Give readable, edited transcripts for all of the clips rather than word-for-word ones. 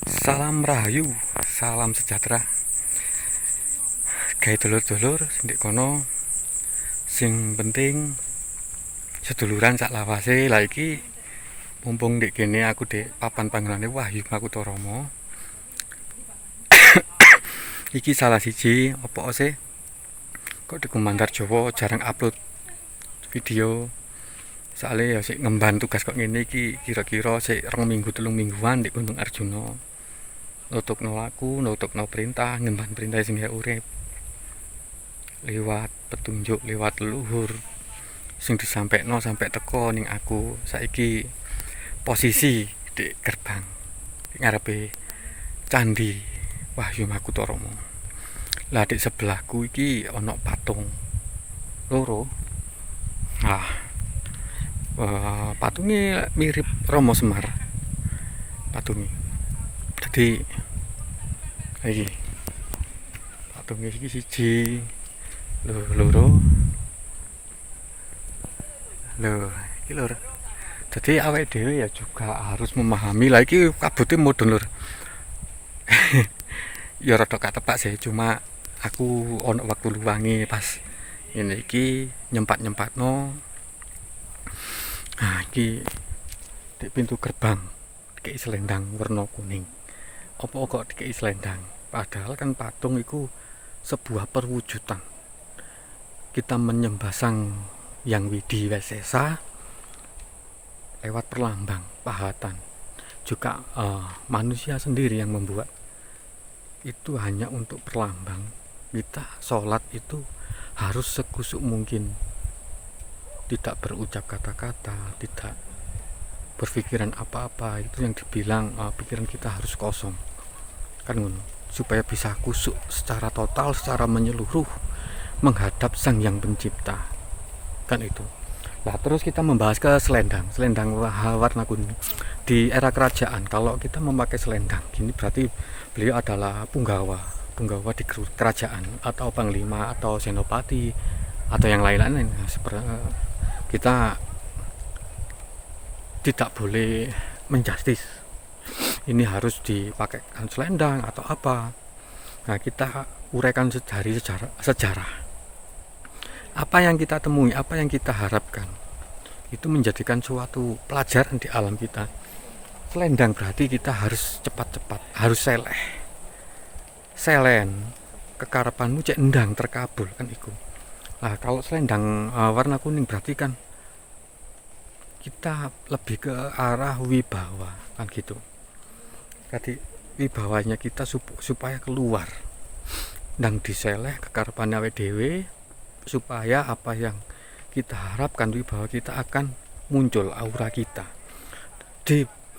Salam Rahayu, salam sejahtera. Gawe dulur-dulur ndek kono sing penting seduluran sak lawase. Lah iki mumpung ndek kene aku dek papan panggonane Wahyu Makutharama. Iki salah siji opo sih? Kok di Komandan Jawa jarang upload video. Soalnya ya sik ngemban tugas kok ngene iki kira-kira sik 2 minggu 3 mingguan di Gunung Arjuna. Nutukno laku, nutukno perintah, ngemban perintah sing urip. Lewat petunjuk, lewat leluhur sing disampaikan sampai teko ning aku. Saiki posisi di gerbang di ngarepe Candi Wahyu Makutharama. Lah di sebelahku iki ana patung loro. Patungnya mirip Romo Semar. Patungnya. Jadi iki patungnya iki siji loro. Iki lho. Jadi awake dhewe ya juga harus memahami lah iki kabute modern lur. Ya rada katepak sih, cuma aku ono waktu luangi pas ini iki nyempat-nyempatno. Nah, iki di pintu gerbang dikei selendang warna kuning. Apa kok dikei selendang? Padahal kan patung itu sebuah perwujudan. Kita menyembah Sang Yang Widi Wesesa lewat perlambang pahatan. Juga manusia sendiri yang membuat itu hanya untuk perlambang. Kita sholat itu harus sekusuk mungkin, tidak berucap kata-kata, tidak berpikiran apa-apa. Itu yang dibilang pikiran kita harus kosong kan ngono, supaya bisa kusuk secara total, secara menyeluruh menghadap Sang Yang Pencipta kan itu. Nah terus kita membahas ke selendang warna kuning di era kerajaan. Kalau kita memakai selendang gini berarti beliau adalah punggawa di kerajaan atau panglima atau senopati atau yang lain-lain. Kita tidak boleh menjustis ini harus dipakaikan selendang atau apa. Nah kita uraikan dari sejarah apa yang kita temui, apa yang kita harapkan, itu menjadikan suatu pelajaran di alam kita. Selendang berarti kita harus cepat-cepat, harus selen kekarepanmu cek endang terkabul kan itu. Nah kalau selendang warna kuning berarti kan kita lebih ke arah wibawa kan gitu. Jadi wibawanya kita supaya keluar ndang diseleh kekarepannya awake dhewe, supaya apa yang kita harapkan wibawa kita akan muncul, aura kita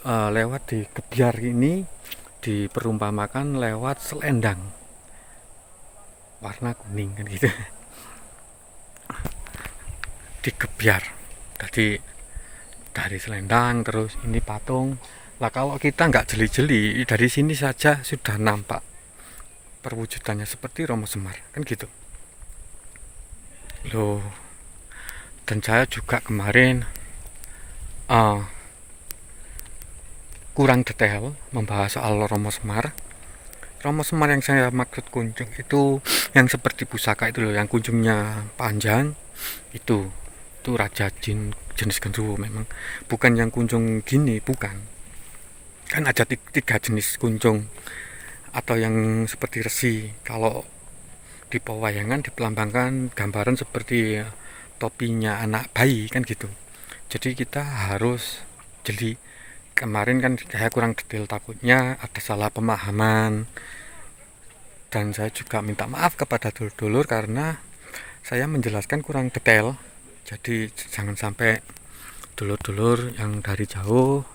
lewat di gebyar ini diperumpamakan lewat selendang warna kuning kan gitu. Digebyar jadi dari selendang terus ini patung. Lah kalau kita nggak jeli-jeli dari sini saja sudah nampak perwujudannya seperti Romo Semar kan gitu loh. Dan saya juga kemarin kurang detail membahas soal Romo Semar. Romo Semar yang saya maksud kunjung itu yang seperti pusaka itu loh, yang kunjungnya panjang itu raja jin jenis genruwo. Memang bukan yang kunjung gini, bukan. Kan ada 3 jenis kunjung atau yang seperti resi. Kalau di pewayangan dipelambangkan gambaran seperti topinya anak bayi kan gitu. Jadi kita harus jeli. Kemarin kan saya kurang detail, takutnya ada salah pemahaman. Dan saya juga minta maaf kepada dulur-dulur karena saya menjelaskan kurang detail. Jadi jangan sampai dulur-dulur yang dari jauh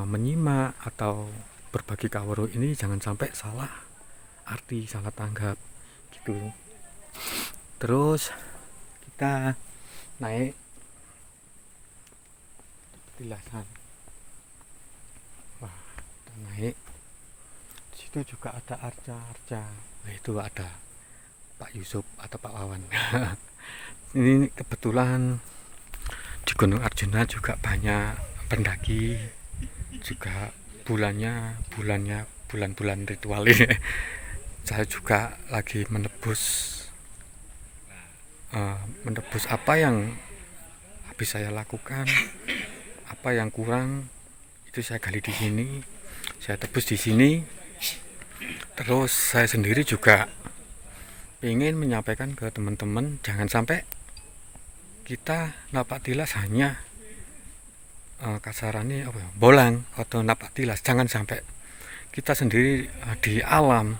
menyimak atau berbagi kawruh ini jangan sampai salah arti, salah tanggap gitu. Terus kita naik petilasan. Wah, kita naik. Di situ juga ada arca-arca. Nah, itu ada Pak Yusuf atau Pak Wawan. Ini kebetulan di Gunung Arjuna juga banyak pendaki juga bulan-bulan ritual ini. Saya juga lagi menebus apa yang habis saya lakukan, apa yang kurang itu saya gali di sini, saya tebus di sini. Terus saya sendiri juga ingin menyampaikan ke teman-teman, jangan sampai kita napak tilas hanya kasarannya bolang atau napak tilas. Jangan sampai kita sendiri di alam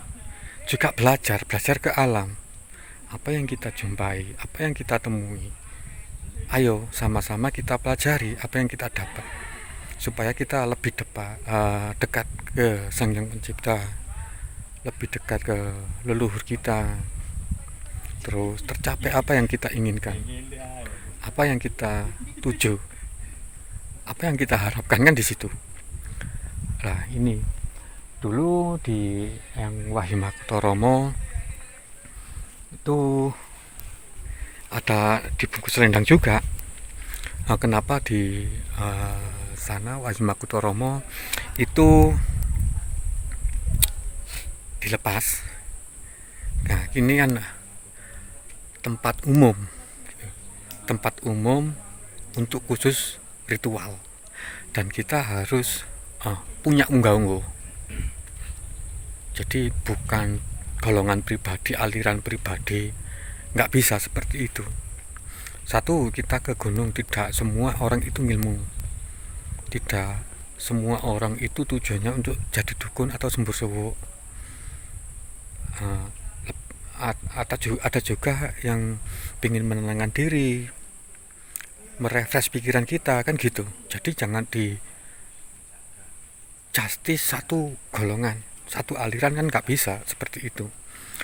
juga belajar ke alam, apa yang kita jumpai, apa yang kita temui. Ayo sama-sama kita pelajari apa yang kita dapat, supaya kita lebih dekat ke Sang Yang Pencipta, lebih dekat ke leluhur kita, terus tercapai apa yang kita inginkan, apa yang kita tuju, apa yang kita harapkan, kan di situ. Nah, ini dulu di yang Wahimakutoromo itu ada di bungkus selendang juga. Kenapa di sana Wahimakutoromo itu dilepas? Nah, ini kan tempat umum untuk khusus ritual, dan kita harus punya unggah-ungguh. Jadi bukan golongan pribadi, aliran pribadi, nggak bisa seperti itu. Satu, kita ke gunung, tidak semua orang itu ngilmu, tidak semua orang itu tujuannya untuk jadi dukun atau sembur sewu. Ada juga yang ingin menenangkan diri, merefresh pikiran kita, kan gitu. Jadi jangan di justice satu golongan, satu aliran, kan nggak bisa seperti itu.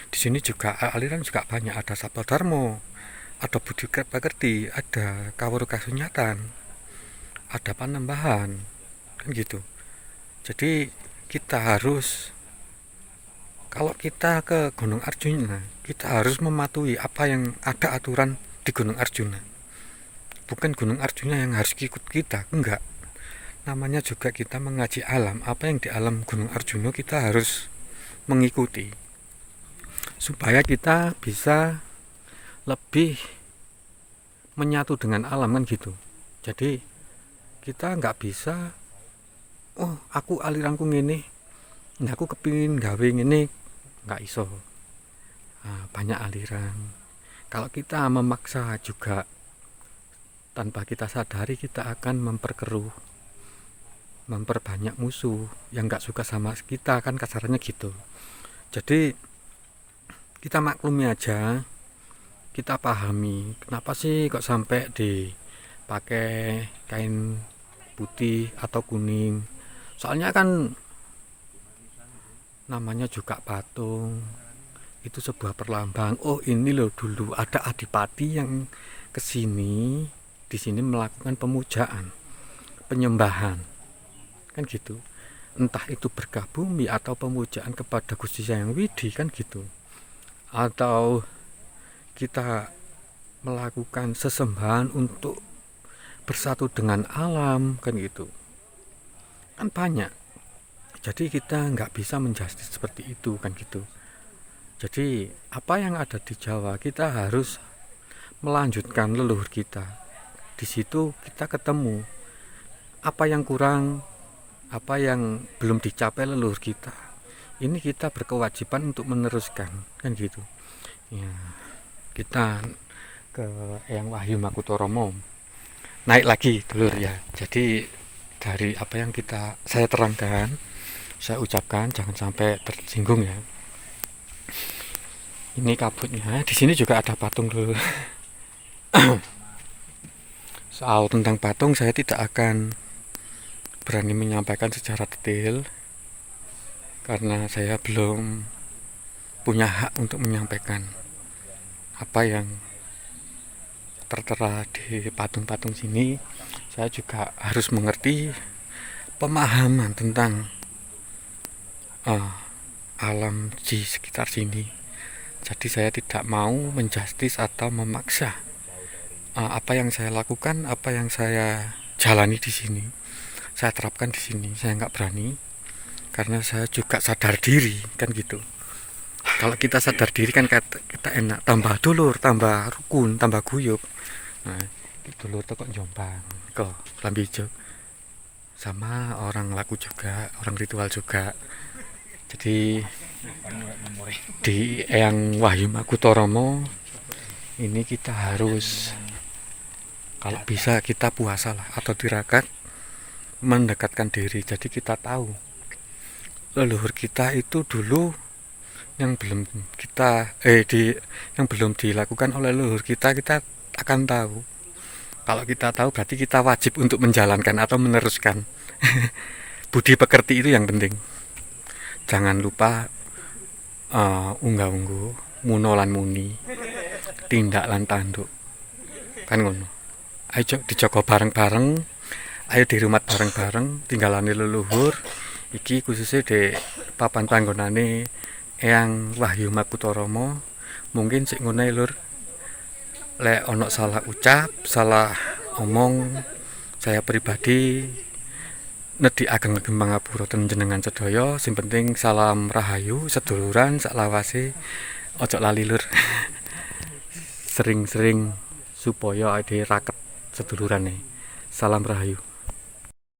Di sini juga aliran juga banyak, ada Saptodarmo, ada Budi Pekerti, ada Kawuru Kasunyatan, ada Panembahan, kan gitu. Jadi kita harus, kalau kita ke Gunung Arjuna, kita harus mematuhi apa yang ada aturan di Gunung Arjuna. Bukan Gunung Arjuna yang harus ikut kita, enggak. Namanya juga kita mengaji alam, apa yang di alam Gunung Arjuna kita harus mengikuti, supaya kita bisa lebih menyatu dengan alam, kan gitu. Jadi kita nggak bisa, oh aku aliranku ngene, nah aku kepingin gawe ngene, nggak iso. Banyak aliran. Kalau kita memaksa juga, tanpa kita sadari kita akan memperbanyak musuh yang nggak suka sama kita, kan kasarannya gitu. Jadi kita maklumi aja, kita pahami kenapa sih kok sampai dipakai kain putih atau kuning. Soalnya kan namanya juga patung, itu sebuah perlambang. Oh ini loh, dulu ada adipati yang kesini, di sini melakukan pemujaan, penyembahan, kan gitu. Entah itu berkah bumi atau pemujaan kepada Gusti Hyang Widi, kan gitu. Atau kita melakukan sesembahan untuk bersatu dengan alam, kan gitu. Kan banyak. Jadi kita nggak bisa menjustis seperti itu, kan gitu. Jadi apa yang ada di Jawa, kita harus melanjutkan leluhur kita. Di situ kita ketemu apa yang kurang, apa yang belum dicapai leluhur kita. Ini kita berkewajiban untuk meneruskan, kan gitu. Ya, kita ke Eyang Wahimakutoromo, naik lagi dulur ya. Jadi dari apa yang saya terangkan, saya ucapkan, jangan sampai tersinggung ya. Ini kabutnya. Di sini juga ada patung dulu. Soal tentang patung saya tidak akan berani menyampaikan secara detail, karena saya belum punya hak untuk menyampaikan apa yang tertera di patung-patung sini. Saya juga harus mengerti pemahaman tentang alam di sekitar sini. Jadi saya tidak mau menjustis atau memaksa apa yang saya lakukan, apa yang saya jalani di sini. saya terapkan di sini. Saya nggak berani karena saya juga sadar diri kan gitu. Kalau kita sadar diri kan kita enak, tambah dulur, tambah rukun, tambah guyup. Nah, dulur tuh kok Jombang kok Lambi Ijo sama orang laku juga, orang ritual juga. Jadi di Eyang Wahyu Makutoromo ini kita harus, kalau bisa kita puasa lah atau tirakat, mendekatkan diri. Jadi kita tahu leluhur kita itu dulu yang belum kita yang belum dilakukan oleh leluhur kita akan tahu. Kalau kita tahu berarti kita wajib untuk menjalankan atau meneruskan. Budi pekerti itu yang penting. Jangan lupa unggah-ungguh, muno lan muni, tindak lan tanduk. Kan ngono. Ayo dijaga bareng-bareng, ayo dirumat bareng-bareng, tinggalane leluhur. Iki khususnya di papan panggonane Eyang Wahyu Makutoromo. Mungkin sik ngono lur. Lek ono salah ucap, salah omong, saya pribadi nedhi ageng Mangapura ten jenengan sedaya. Sing penting salam rahayu seduluran sak lawase. Ojo lali lur. Sering-sering supaya ade raket sedulurane. Salam rahayu.